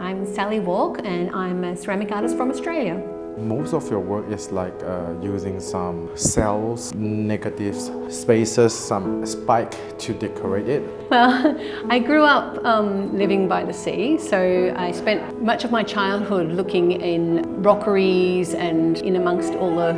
I'm Sally Walk and I'm a ceramic artist from Australia. Most of your work is like using some cells, negative spaces, some spike to decorate it. Well, I grew up living by the sea, so I spent much of my childhood looking in rockeries and in amongst all the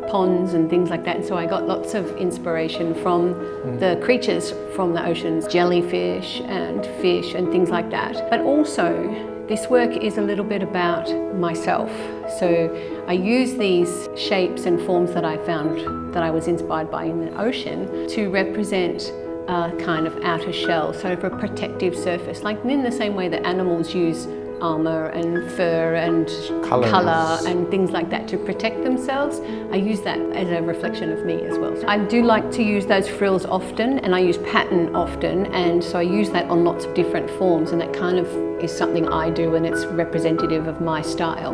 ponds and things like that. So I got lots of inspiration from the creatures from the oceans, jellyfish and fish and things like that. But also, this work is a little bit about myself. So I use these shapes and forms that I found that I was inspired by in the ocean to represent a kind of outer shell, sort of a protective surface, like in the same way that animals use armour and fur and colour and things like that to protect themselves. I use that as a reflection of me as well. So I do like to use those frills often, and I use pattern often, and so I use that on lots of different forms, and that kind of is something I do and it's representative of my style.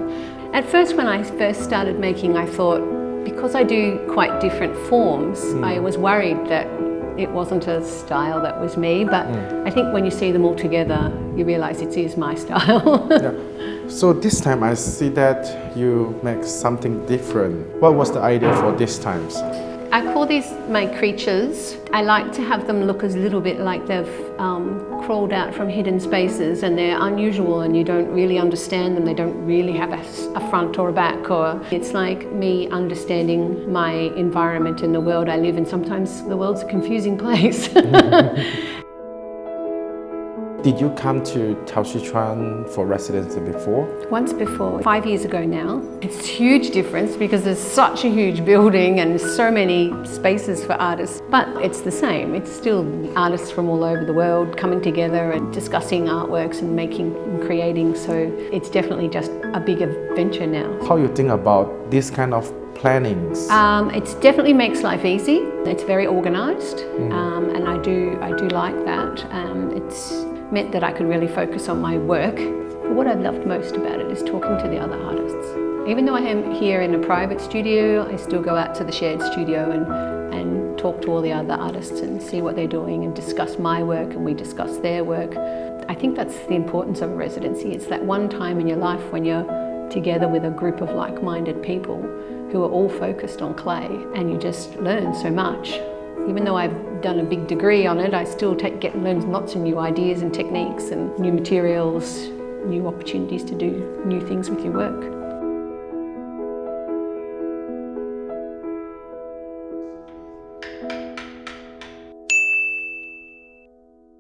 At first, when I first started making, I thought, because I do quite different forms, I was worried that it wasn't a style that was me, but I think when you see them all together, you realise it is my style. Yeah. So this time I see that you make something different. What was the idea for this times? I call these my creatures. I like to have them look a little bit like they've crawled out from hidden spaces, and they're unusual and you don't really understand them. They don't really have a front or a back, or it's like me understanding my environment and the world I live in. Sometimes the world's a confusing place. Did you come to Taoxichuan for residency before? Once before, 5 years ago now. It's a huge difference because there's such a huge building and so many spaces for artists. But it's the same. It's still artists from all over the world coming together and discussing artworks and making and creating. So it's definitely just a big adventure now. How you think about this kind of plannings? It definitely makes life easy. It's very organised, and I do like that. It's meant that I could really focus on my work. But what I've loved most about it is talking to the other artists. Even though I am here in a private studio, I still go out to the shared studio and talk to all the other artists and see what they're doing and discuss my work, and we discuss their work. I think that's the importance of a residency. It's that one time in your life when you're together with a group of like-minded people who are all focused on clay, and you just learn so much. Even though I've done a big degree on it, I still learn lots of new ideas and techniques and new materials, new opportunities to do new things with your work.